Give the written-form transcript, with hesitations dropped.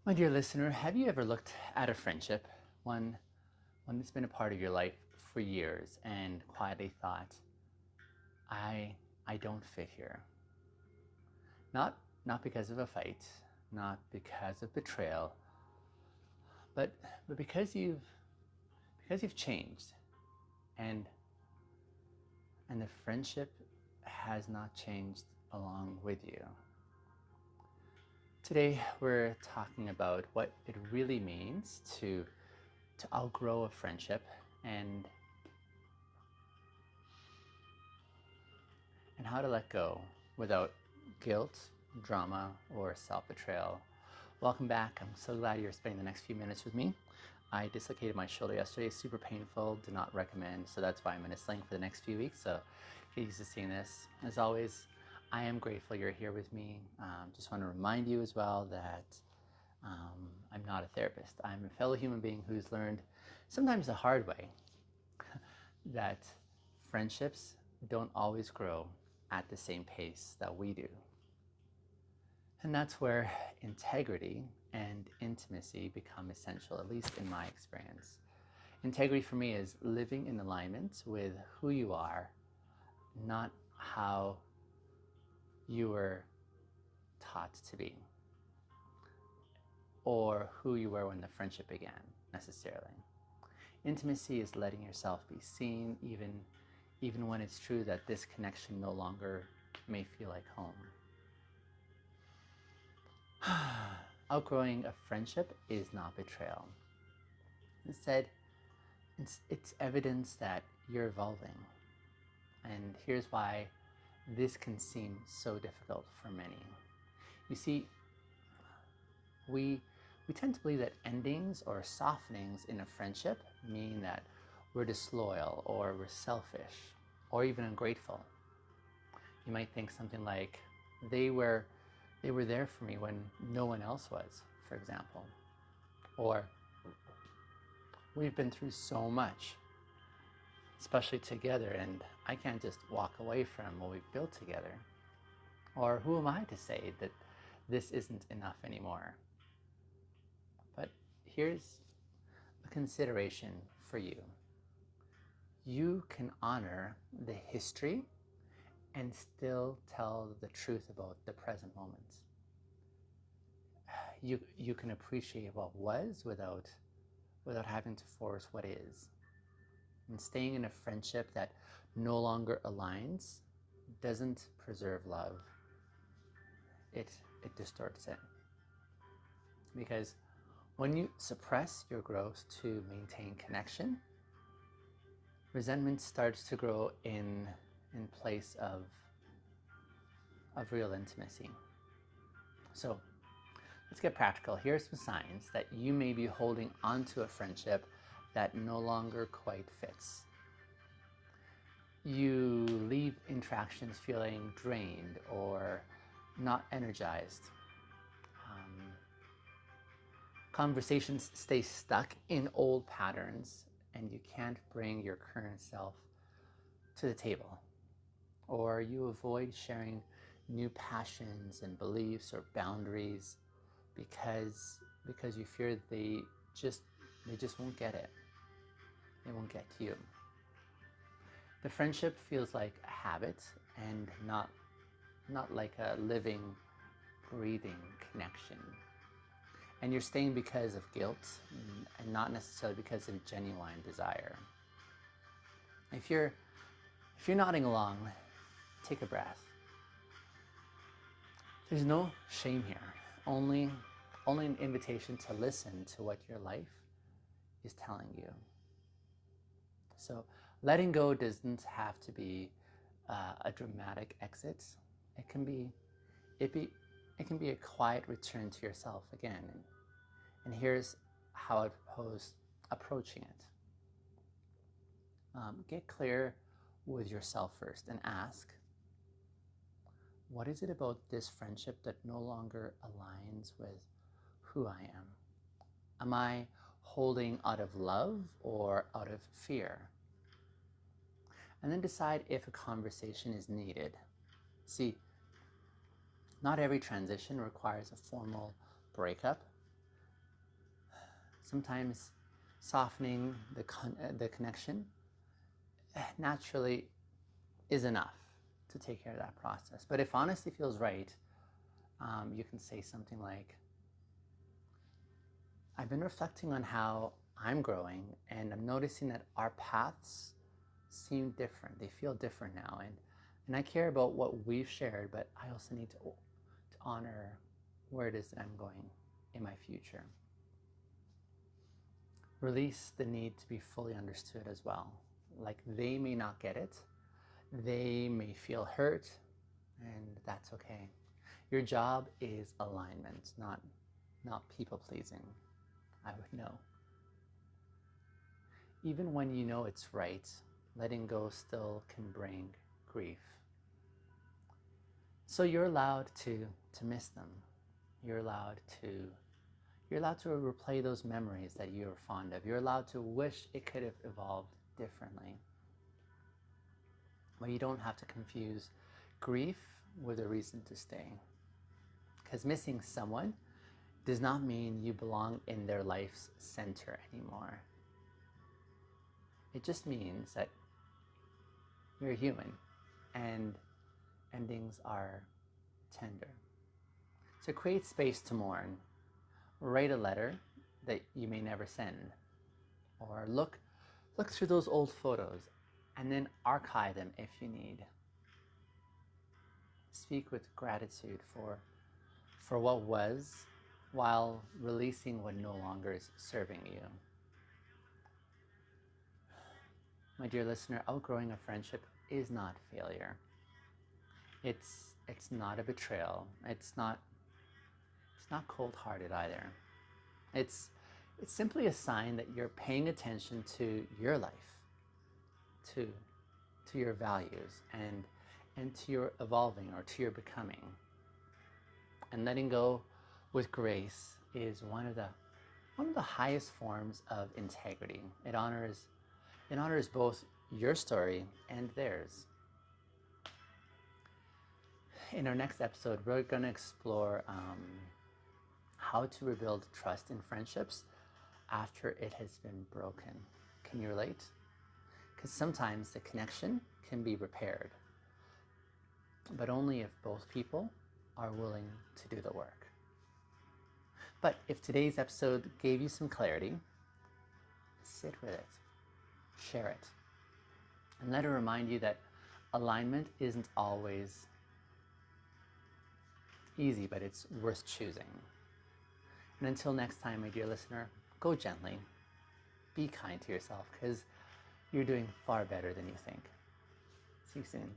My dear listener, have you ever looked at a friendship, one, one that's been a part of your life for years, and quietly thought, I, I don't fit here? Not because of a fight, not because of betrayal, but, but because you've changed, and and the friendship has not changed along with you. Today we're talking about what it really means to outgrow a friendship and and how to let go without guilt, drama, or self-betrayal. Welcome back. I'm so glad you're spending the next few minutes with me. I dislocated my shoulder yesterday, super painful, do not recommend, so that's why I'm in a sling for the next few weeks, so get used to seeing this. As always, I am grateful you're here with me. Just want to remind you as well that I'm not a therapist. I'm a fellow human being who's learned, sometimes the hard way, that friendships don't always grow at the same pace that we do. And that's where integrity and intimacy become essential, at least in my experience. Integrity for me is living in alignment with who you are, not how you were taught to be, or who you were when the friendship began, necessarily. Intimacy is letting yourself be seen, even when it's true that this connection no longer may feel like home. Outgrowing a friendship is not betrayal. Instead, it's evidence that you're evolving. And here's why this can seem so difficult for many. You see, we, we tend to believe that endings or softenings in a friendship mean that we're disloyal or we're selfish or even ungrateful. You might think something like, they were there for me when no one else was, for example. Or, we've been through so much, especially together, and I can't just walk away from what we've built together. Or, who am I to say that this isn't enough anymore? But here's a consideration for you. You can honor the history and still tell the truth about the present moments. You can appreciate what was without having to force what is. And staying in a friendship that no longer aligns doesn't preserve love. It distorts it. Because when you suppress your growth to maintain connection, resentment starts to grow in place of real intimacy. So let's get practical. Here are some signs that you may be holding onto a friendship that no longer quite fits. You leave interactions feeling drained or not energized. Conversations stay stuck in old patterns and you can't bring your current self to the table. Or you avoid sharing new passions and beliefs or boundaries because you fear they just won't get it. They won't get to you. The friendship feels like a habit and not like a living, breathing connection. And you're staying because of guilt and not necessarily because of genuine desire. If you're nodding along, take a breath. There's no shame here, only an invitation to listen to what your life is telling you. So letting go doesn't have to be a dramatic exit. It can be a quiet return to yourself again. And here's how I propose approaching it. Get clear with yourself first and ask, what is it about this friendship that no longer aligns with who I am? Am I holding out of love or out of fear? And then decide if a conversation is needed. See, not every transition requires a formal breakup. Sometimes softening the connection naturally is enough to take care of that process. But if honesty feels right, you can say something like, I've been reflecting on how I'm growing, and I'm noticing that our paths seem different. They feel different now. And I care about what we've shared, but I also need to honor where it is that I'm going in my future. Release the need to be fully understood as well. Like, they may not get it, they may feel hurt, and that's okay. Your job is alignment, not people pleasing. I would know. Even when you know it's right, letting go still can bring grief. So you're allowed to miss them. You're allowed to replay those memories that you're fond of. You're allowed to wish it could have evolved differently. But you don't have to confuse grief with a reason to stay. Because missing someone does not mean you belong in their life's center anymore. It just means that you're human and endings are tender. So create space to mourn. Write a letter that you may never send. Or look through those old photos and then archive them if you need. Speak with gratitude for what was, while releasing what no longer is serving you. My dear listener, outgrowing a friendship is not failure. It's not a betrayal. It's not cold-hearted either. It's simply a sign that you're paying attention to your life, to your values, and to your evolving, or to your becoming. And letting go with grace is one of the highest forms of integrity. It honors both your story and theirs. In our next episode, we're going to explore how to rebuild trust in friendships after it has been broken. Can you relate? Because sometimes the connection can be repaired, but only if both people are willing to do the work. But if today's episode gave you some clarity, sit with it, share it, and let it remind you that alignment isn't always easy, but it's worth choosing. And until next time, my dear listener, go gently. Be kind to yourself, because you're doing far better than you think. See you soon.